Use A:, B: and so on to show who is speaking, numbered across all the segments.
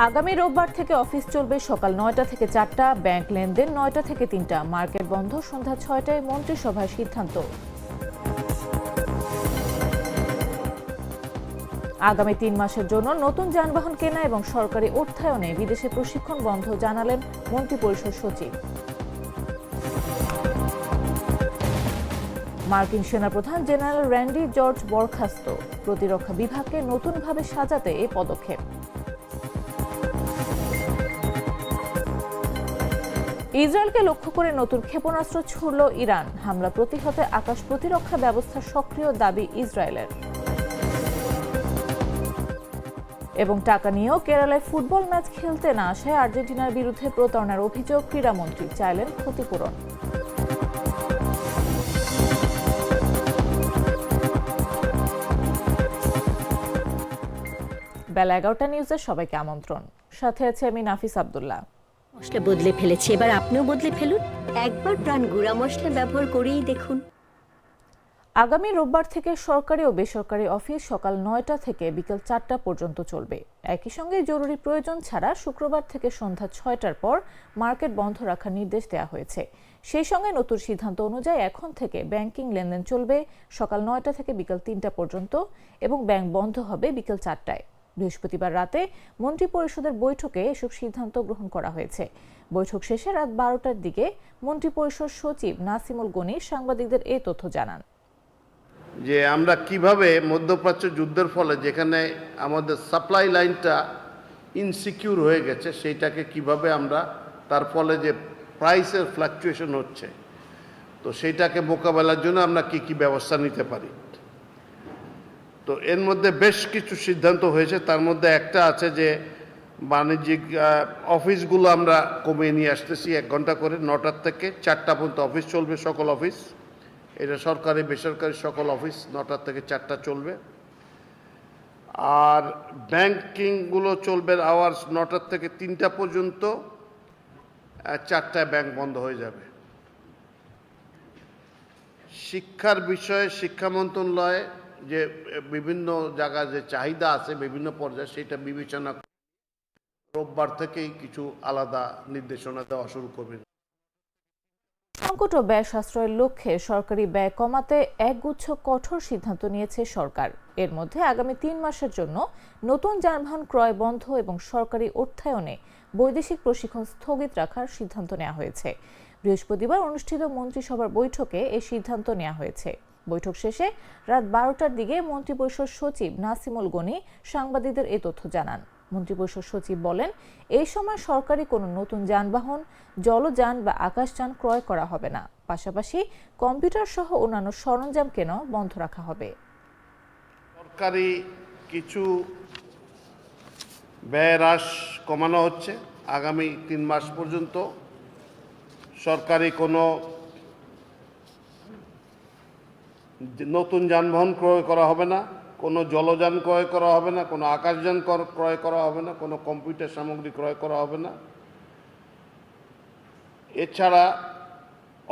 A: আগামী রোববার থেকে অফিস চলবে সকাল ৯টা থেকে ৪টা, ব্যাংক লেনদেন ৯টা থেকে ৩টা, মার্কেট বন্ধ সন্ধ্যা ৬টায় মন্ত্রিসভার সিদ্ধান্ত। আগামী ৩ মাসের জন্য নতুন যানবাহন কেনা এবং সরকারি অর্থায়নে বিদেশে প্রশিক্ষণ বন্ধ জানালেন মন্ত্রিপরিষদ সচিব। মার্কিন সেনাপ্রধান জেনারেল র্যান্ডি জর্জ বরখাস্ত, প্রতিরক্ষা বিভাগকে নতুনভাবে সাজাতে এই পদক্ষেপ। ইসরায়েলকে লক্ষ্য করে নতুন ক্ষেপণাস্ত্র ছুড়ল ইরান, হামলা প্রতিহতে আকাশ প্রতিরক্ষা ব্যবস্থা সক্রিয় দাবি ইসরায়েলের। এবং টাকা নিয়েও কেরালায় ফুটবল ম্যাচ খেলতে না আসায় আর্জেন্টিনার বিরুদ্ধে প্রতারণার অভিযোগ, ক্রীড়ামন্ত্রী চাইলেন ক্ষতিপূরণ। বেলা 11টা নিউজের সবাইকে আমন্ত্রণ। সাথে আছে আমি নাফিস আব্দুল্লাহ।
B: মশলা বদলে ফেলেছি, এবার আপনিও বদলে ফেলুন। একবার প্রাণ গুঁড়া মশলা ব্যবহার করেই দেখুন।
A: আগামী রোববার থেকে সরকারি ও বেসরকারি অফিস সকাল ৯টা থেকে বিকেল ৪টা পর্যন্ত চলবে। একই সঙ্গে জরুরি প্রয়োজন ছাড়া শুক্রবার থেকে সন্ধ্যা ৬টার পর মার্কেট বন্ধ রাখার নির্দেশ দেওয়া হয়েছে। সেই সঙ্গে নতুন সিদ্ধান্ত অনুযায়ী এখন থেকে ব্যাংকিং লেনদেন চলবে সকাল ৯টা থেকে বিকেল ৩টা পর্যন্ত এবং ব্যাংক বন্ধ হবে বিকেল ৪টায়। বৃহস্পতিবার রাতে মন্ত্রিপরিষদের বৈঠকে এসব সিদ্ধান্ত গ্রহণ করা হয়েছে। বৈঠক শেষে রাত 12টার দিকে মন্ত্রিপরিষদ সচিব নাসিমুল গনি সাংবাদিকদের এই তথ্য জানান
C: যে আমরা কিভাবে মধ্যপ্রাচ্য যুদ্ধের ফলে যেখানে আমাদের সাপ্লাই লাইনটা ইনসিকিউর হয়ে গেছে সেইটাকে কিভাবে আমরা তার ফলে যে প্রাইসের ফ্লাকচুয়েশন হচ্ছে তো সেইটাকে মোকাবেলার জন্য আমরা কি কি ব্যবস্থা নিতে পারি। তো এর মধ্যে বেশ কিছু সিদ্ধান্ত হয়েছে, তার মধ্যে একটা আছে যে বাণিজ্যিক অফিসগুলো আমরা কমিয়ে নিয়ে আসতেছি 1 ঘন্টা করে, 9টার থেকে 4টা পর্যন্ত অফিস চলবে সকল অফিস। এটা সরকারি বেসরকারি সকল অফিস 9টার থেকে 4টা চলবে। আর ব্যাংকিংগুলো চলবে আওয়ার্স 9টার থেকে 3টা পর্যন্ত, 4টায় ব্যাংক বন্ধ হয়ে যাবে। শিক্ষার বিষয়ে শিক্ষা মন্ত্রণালয়ে যে বিভিন্ন জায়গায় যে চাহিদা আছে বিভিন্ন পর্যায়ে সেটা বিবেচনা রোববার থেকেই কিছু আলাদা নির্দেশনা দেওয়া শুরু করবে।
A: সংকট ও ব্যয় সাশ্রয়ের লক্ষ্যে সরকারি ব্যয় কমাতে একগুচ্ছ কঠোর সিদ্ধান্ত নিয়েছে সরকার। এর মধ্যে আগামী 3 মাসের জন্য নতুন যানবাহন ক্রয় বন্ধ এবং সরকারি অর্থায়নে বৈদেশিক প্রশিক্ষণ স্থগিত রাখার সিদ্ধান্ত নেওয়া হয়েছে। বৃহস্পতিবার অনুষ্ঠিত মন্ত্রিসভার বৈঠকে এই সিদ্ধান্ত নেওয়া হয়েছে। বৈঠক শেষে রাত 12টার দিকে মন্ত্রিপরিষদ সচিব নাসিমুল গনি সাংবাদিকদের এই তথ্য জানান। মন্ত্রিপরিষদ সচিব বলেন, এই সময় সরকারি কোনো নতুন যানবাহন, জলযান বা আকাশযান ক্রয় করা হবে না। পাশাপাশি কম্পিউটার সহ অন্যান্য সরঞ্জাম কেনাও বন্ধ রাখা হবে।
C: সরকারি কিছু ব্যয় হ্রাস কমানো হচ্ছে। আগামী 3 মাস পর্যন্ত সরকারি কোনো নতুন যানবাহন ক্রয় করা হবে না, কোনো জলযান ক্রয় করা হবে না, কোনো আকাশযান ক্রয় করা হবে না, কোনো কম্পিউটার সামগ্রী ক্রয় করা হবে না। এছাড়া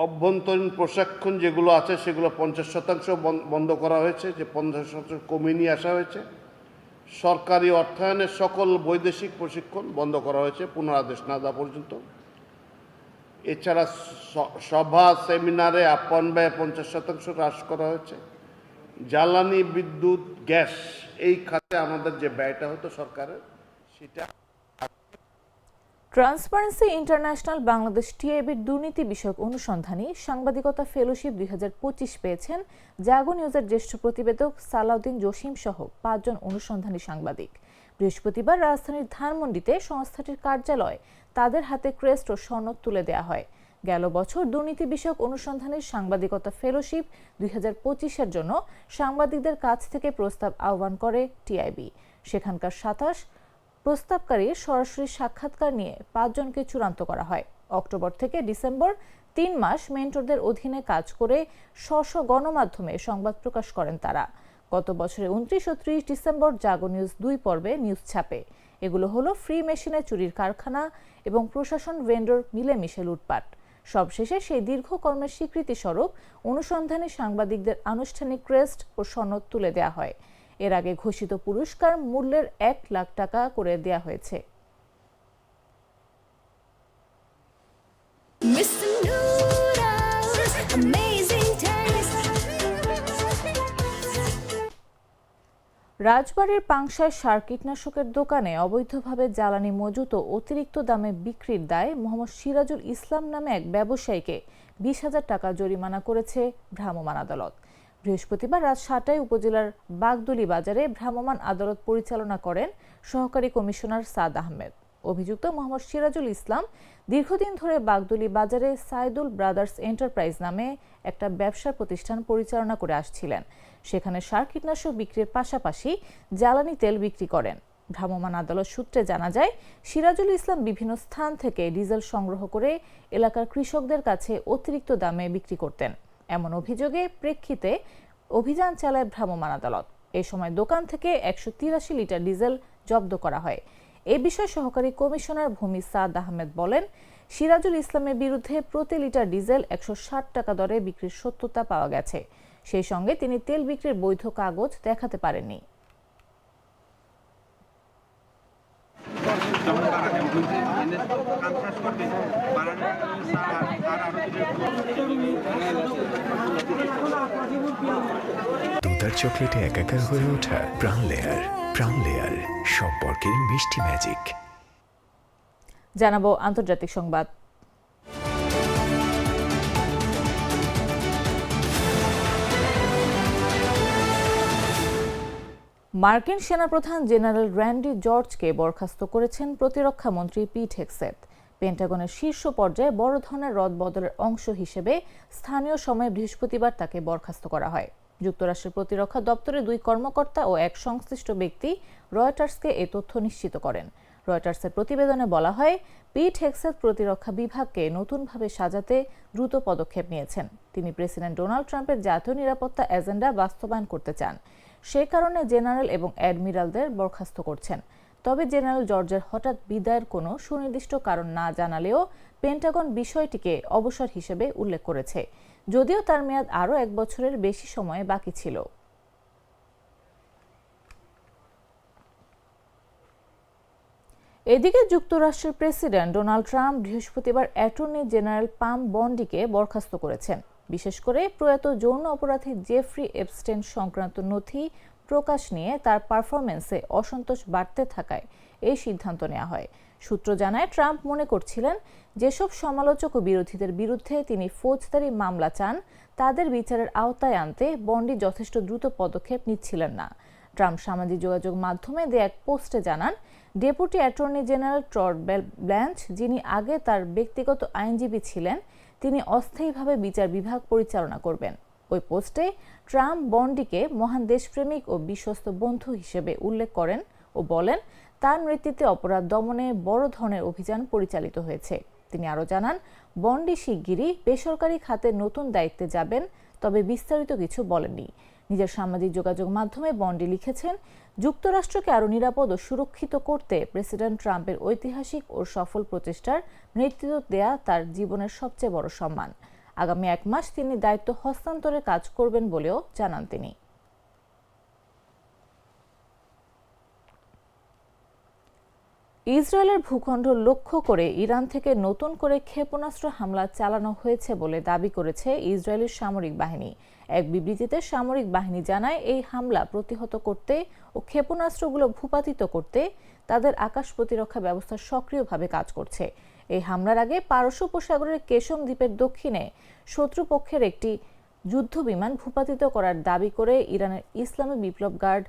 C: অভ্যন্তরীণ প্রশিক্ষণ যেগুলো আছে সেগুলো 50% বন্ধ করা হয়েছে, যে 50% কমিয়ে নিয়ে আসা হয়েছে। সরকারি অর্থায়নের সকল বৈদেশিক প্রশিক্ষণ বন্ধ করা হয়েছে পুনরাদেশ না দেওয়া পর্যন্ত। এছাড়া সভা সেমিনারে আপ্যায়ন ব্যয় 50% হ্রাস করা হয়েছে। জ্বালানি, বিদ্যুৎ, গ্যাস এই খাতে আমাদের যে ব্যয়টা হতো সরকারের সেটা।
A: ট্রান্সপারেন্সি ইন্টারন্যাশনাল বাংলাদেশ টিআইবির দুর্নীতি বিষয়ক অনুসন্ধানী সাংবাদিকতা ফেলোশিপ 2025 পেয়েছেন জাগো নিউজের জ্যেষ্ঠ প্রতিবেদক সালাউদ্দিন জসিম সহ 5 জন অনুসন্ধানী সাংবাদিক। বৃহস্পতিবার রাজধানীর ধানমন্ডিতে সংস্থাটির কার্যালয়ে তাদের হাতে ক্রেস্ট ও সনদ তুলে দেওয়া হয়। গেল বছর দুর্নীতি বিষয়ক অনুসন্ধানী সাংবাদিকতা ফেলোশিপ 2025-এর জন্য সাংবাদিকদের কাছ থেকে প্রস্তাব আহ্বান করে টিআইবি। সেখানকার 27 প্রস্তাবকারীর সরাসরি সাক্ষাৎকার নিয়ে 5 জনকে চূড়ান্ত করা হয়। অক্টোবর থেকে ডিসেম্বর 3 মাস মেন্টরদের অধীনে কাজ করে স্ব গণমাধ্যমে সংবাদ প্রকাশ করেন তারা। গত বছরের 29 ও 30 ডিসেম্বর জাগো নিউজ 2 পর্বে নিউজ ছাপে। এগুলো হলো ফ্রি মেশিনে চুরির কারখানা এবং প্রশাসন ভেন্ডর মিলেমিশে লুটপাট। সবশেষে সেই দীর্ঘ কর্মের স্বীকৃতি স্বরূপ অনুসন্ধানী সাংবাদিকদের আনুষ্ঠানিক ক্রেস্ট ও সনদ তুলে দেওয়া হয়। এর আগে ঘোষিত পুরস্কার মূল্যের 1 লাখ টাকা করে দেওয়া হয়েছে। রাজবাড়ীর পাংশায় সার কীটনাশকের দোকানে অবৈধভাবে জ্বালানি মজুত ও অতিরিক্ত দামে বিক্রির দায়ে মোহাম্মদ সিরাজুল ইসলাম নামে এক ব্যবসায়ীকে 20,000 টাকা জরিমানা করেছে ভ্রাম্যমাণ আদালত। বৃহস্পতিবার রাত 7টায় উপজেলার বাগদুলি বাজারে ভ্রাম্যমাণ আদালত পরিচালনা করেন সহকারী কমিশনার সাদ আহমেদ। অভিযুক্ত মোহাম্মদ সিরাজুল ইসলাম দীর্ঘদিন ধরে বাগদুলি বাজারে সাইদুল ব্রাদার্স এন্টারপ্রাইজ নামে একটা ব্যবসা প্রতিষ্ঠান পরিচালনা করে আসছিলেন। সেখানে সার কীটনাশক বিক্রির পাশাপাশি জ্বালানি তেল বিক্রি করেন। ভ্রাম্যমাণ আদালত সূত্রে জানা যায়, সিরাজুল ইসলাম বিভিন্ন স্থান থেকে ডিজেল সংগ্রহ করে এলাকার কৃষকদের কাছে অতিরিক্ত দামে বিক্রি করতেন। এমন অভিযোগে প্রেক্ষিতে অভিযান চালায় ভ্রাম্যমাণ আদালত। এ সময় দোকান থেকে 183 লিটার ডিজেল জব্দ করা হয়। এ বিষয়ে সহকারী কমিশনার ভূমি সাদ আহমেদ বলেন, সিরাজুল ইসলামের বিরুদ্ধে প্রতি লিটার ডিজেল 160 টাকা দরে বিক্রির সত্যতা পাওয়া গেছে। সেই সঙ্গে তিনি তেল বিক্রির বৈধ কাগজ দেখাতে পারেননি।
D: দুধার চকলেটে একাকার হয়ে ওঠা প্রাণ লেয়ার সম্পর্কের মিষ্টি ম্যাজিক।
A: জানাবো আন্তর্জাতিক সংবাদ। মার্কিন সেনাপ্রধান জেনারেল র্যান্ডি জর্জকে বরখাস্ত করেছেন প্রতিরক্ষা মন্ত্রী পিট হেগসেথ। পেন্টাগনের শীর্ষ পর্যায়ে বড় ধরনের রদবদলের অংশ হিসেবে স্থানীয় সময় বৃহস্পতিবার তাকে বরখাস্ত করা হয়। যুক্তরাষ্ট্রের প্রতিরক্ষা দপ্তরের 2 কর্মকর্তা ও এক সংশ্লিষ্ট ব্যক্তি রয়টার্সকে এ তথ্য নিশ্চিত করেন। রয়টার্সের প্রতিবেদনে বলা হয়, পিট হেগসেথ প্রতিরক্ষা বিভাগকে নতুনভাবে সাজাতে দ্রুত পদক্ষেপ নিয়েছেন। তিনি প্রেসিডেন্ট ডোনাল্ড ট্রাম্পের জাতীয় নিরাপত্তা এজেন্ডা বাস্তবায়ন করতে চান। সে কারণে জেনারেল এবং অ্যাডমিরালদের বরখাস্ত করছেন। তবে জেনারেল জর্জের হঠাৎ বিদায়ের কোনো সুনির্দিষ্ট কারণ না জানালেও পেন্টাগন বিষয়টিকে অবসর হিসেবে উল্লেখ করেছে, যদিও তার মেয়াদ আরও 1 বছরের বেশি সময় বাকি ছিল। এদিকে যুক্তরাষ্ট্রের প্রেসিডেন্ট ডোনাল্ড ট্রাম্প বৃহস্পতিবার অ্যাটর্নি জেনারেল পাম বন্ডিকে বরখাস্ত করেছেন। বিশেষ করে প্রয়াত যৌন অপরাধী জেফ্রি এপস্টেইন সংক্রান্ত নথি প্রকাশ নিয়ে তার পারফরমেন্সে অসন্তোষ বাড়তে থাকায় এই সিদ্ধান্ত নেওয়া হয়। সূত্র জানায়, ট্রাম্প মনে করছিলেন যেসব সমালোচক ও বিরোধীদের বিরুদ্ধে তিনি ফৌজদারি মামলা চান তাদের বিচারের আওতায় আনতে বন্ডি যথেষ্ট দ্রুত পদক্ষেপ নিচ্ছিলেন না। ট্রাম্প সামাজিক যোগাযোগ মাধ্যমে দেয়া এক পোস্টে জানান, deputy attorney general Todd Blanche, যিনি আগে তার ব্যক্তিগত আইনজীবী ছিলেন, তিনি অস্থায়ীভাবে বিচার বিভাগ পরিচালনা করবেন। ওই পোস্টে ট্রাম্প বন্ডিকে মহান দেশপ্রেমিক ও বিশ্বস্ত বন্ধু হিসেবে উল্লেখ করেন ও বলেন, তার নেতৃত্বে অপরাধ দমনে বড় ধরনের অভিযান পরিচালিত হয়েছে। তিনি আরও জানান, বন্ডি শিগগিরই বেসরকারি খাতে নতুন দায়িত্বে যাবেন, তবে বিস্তারিত কিছু বলেননি। নিজের সামাজিক যোগাযোগ মাধ্যমে বন্ডি লিখেছেন, যুক্তরাষ্ট্রকে আরও নিরাপদ ও সুরক্ষিত করতে প্রেসিডেন্ট ট্রাম্পের ঐতিহাসিক ও সফল প্রচেষ্টার নেতৃত্ব দেয়া তার জীবনের সবচেয়ে বড় সম্মান। আগামী 1 মাস তিনি দায়িত্ব হস্তান্তরের কাজ করবেন বলেও জানান তিনি। ইসরায়েলের ভূখণ্ড লক্ষ্য করে ইরান থেকে নতুন করে ক্ষেপণাস্ত্র হামলা চালানো হয়েছে বলে দাবি করেছে ইসরায়েলের সামরিক বাহিনী। এক বিবৃতিতে সামরিক বাহিনী জানায়, এই হামলা প্রতিহত করতে ও ক্ষেপণাস্ত্রগুলো ভূপাতিত করতে তাদের আকাশ প্রতিরক্ষা ব্যবস্থা সক্রিয়ভাবে কাজ করছে। এই হামলার আগে পারস্য উপসাগরের কেশম দ্বীপের দক্ষিণে শত্রুপক্ষের একটি যুদ্ধ বিমান ভূপাতিত করার দাবি করে ইরানের ইসলামী বিপ্লব গার্ড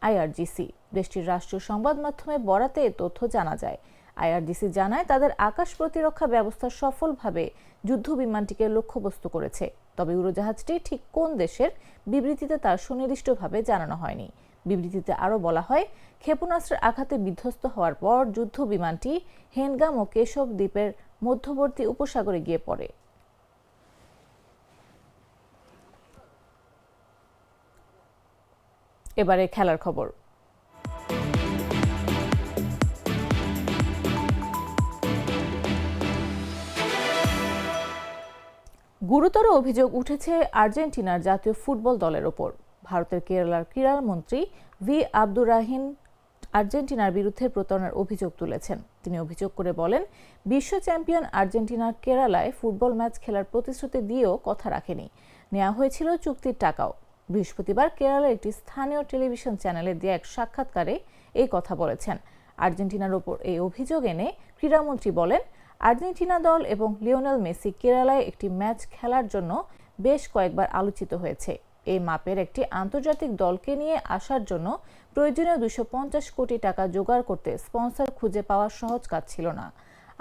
A: আইআরজিসি। দেশটির রাষ্ট্রীয় সংবাদ মাধ্যমে বরাতে এ তথ্য জানা যায়। আইআরজিসি জানায়, তাদের আকাশ প্রতিরক্ষা ব্যবস্থা সফলভাবে যুদ্ধ বিমানটিকে লক্ষ্যবস্তু করেছে। তবে উড়োজাহাজটি ঠিক কোন দেশের বিবৃতিতে তার সুনির্দিষ্টভাবে জানানো হয়নি। বিবৃতিতে আরও বলা হয়, ক্ষেপণাস্ত্রের আঘাতে বিধ্বস্ত হওয়ার পর যুদ্ধ বিমানটি হেনগাম ও কেশব দ্বীপের মধ্যবর্তী উপসাগরে গিয়ে পড়ে। এবারে খেলার খবর। গুরুতর অভিযোগ উঠেছে আর্জেন্টিনার জাতীয় ফুটবল দলের ওপর। ভারতের কেরালার ক্রীড়ামন্ত্রী ভি আব্দুর রাহিম আর্জেন্টিনার বিরুদ্ধে প্রতারণার অভিযোগ তুলেছেন। তিনি অভিযোগ করে বলেন, বিশ্ব চ্যাম্পিয়ন আর্জেন্টিনার কেরালায় ফুটবল ম্যাচ খেলার প্রতিশ্রুতি দিয়েও কথা রাখেনি, নেওয়া হয়েছিল চুক্তির টাকাও। বৃহস্পতিবার কেরালার একটি স্থানীয় টেলিভিশন চ্যানেলে দেয়া এক সাক্ষাৎকারে এই কথা বলেছেন। আর্জেন্টিনার ওপর এই অভিযোগ এনে ক্রীড়ামন্ত্রী বলেন, আর্জেন্টিনা দল এবং লিওনেল মেসি কেরালায় একটি ম্যাচ খেলার জন্য বেশ কয়েকবার আলোচিত হয়েছে। এই মাপের একটি আন্তর্জাতিক দলকে নিয়ে আসার জন্য প্রয়োজনীয় 250 কোটি টাকা জোগাড় করতে স্পন্সর খুঁজে পাওয়া সহজ কাজ ছিল না।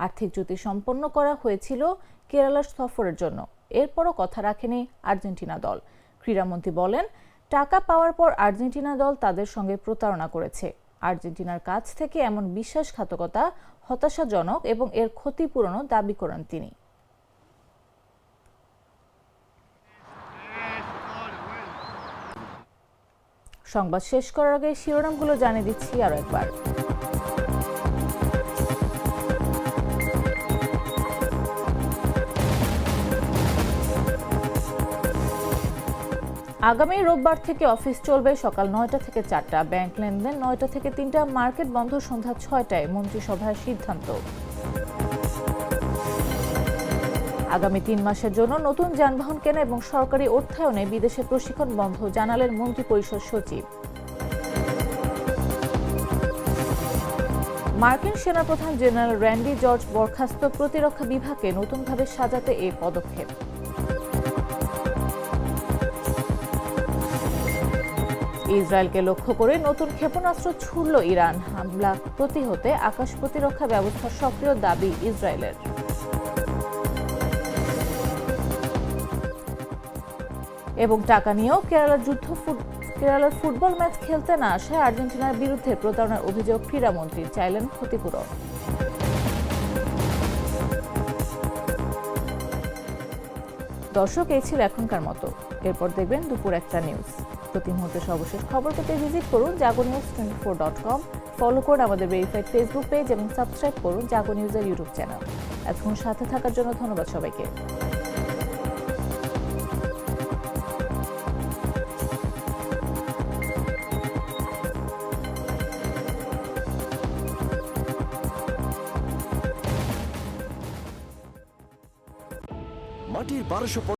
A: আর্থিক চুক্তি সম্পন্ন করা হয়েছিল কেরালার সফরের জন্য, এরপরও কথা রাখেনি আর্জেন্টিনা দল। ক্রীড়ামন্ত্রী বলেন, টাকা পাওয়ার পর আর্জেন্টিনা দল তাদের সঙ্গে প্রতারণা করেছে। আর্জেন্টিনার কাছ থেকে এমন বিশ্বাসঘাতকতা হতাশাজনক এবং এর ক্ষতিপূরণও দাবি করেন তিনি। সংবাদ শেষ করার আগে শিরোনামগুলো জানিয়ে দিচ্ছি আরো একবার। আগামী রোববার থেকে অফিস চলবে সকাল 9টা থেকে 4টা, ব্যাংক লেনদেন 9টা থেকে 3টা, মার্কেট বন্ধ সন্ধ্যা 6টায়, মন্ত্রিসভার সিদ্ধান্ত। আগামী 3 মাসের জন্য নতুন যানবাহন কেনা এবং সরকারি অর্থায়নে বিদেশে প্রশিক্ষণ বন্ধ, জানালেন মন্ত্রিপরিষদ সচিব। মার্কিন সেনাপ্রধান জেনারেল র্যান্ডি জর্জ বরখাস্ত, প্রতিরক্ষা বিভাগকে নতুনভাবে সাজাতে এই পদক্ষেপ। ইসরায়েলকে লক্ষ্য করে নতুন ক্ষেপণাস্ত্র ছুড়ল ইরান, হামলা প্রতিহতে আকাশ প্রতিরক্ষা ব্যবস্থা সক্রিয়, দাবি ইসরায়েলের। এবং টাকা নিয়েও কেরালার ফুটবল ম্যাচ খেলতে না আসায় আর্জেন্টিনার বিরুদ্ধে প্রতারণার অভিযোগ, ক্রীড়ামন্ত্রী চাইলেন ক্ষতিপূরণ। দর্শক, এই ছিল এখনকার মতো। এরপর দেখবেন দুপুর 1টা নিউজ। প্রতি মুহূর্তে সর্বশেষ খবর পেতে ভিজিট করুন jagonews24.com, ফলো করুন আমাদের ভেরিফাইড ফেসবুক পেজ এবং সাবস্ক্রাইব করুন জাগো নিউজের ইউটিউব চ্যানেল। এতক্ষণ সাথে থাকার জন্য ধন্যবাদ সবাইকে।
E: মাটির 1200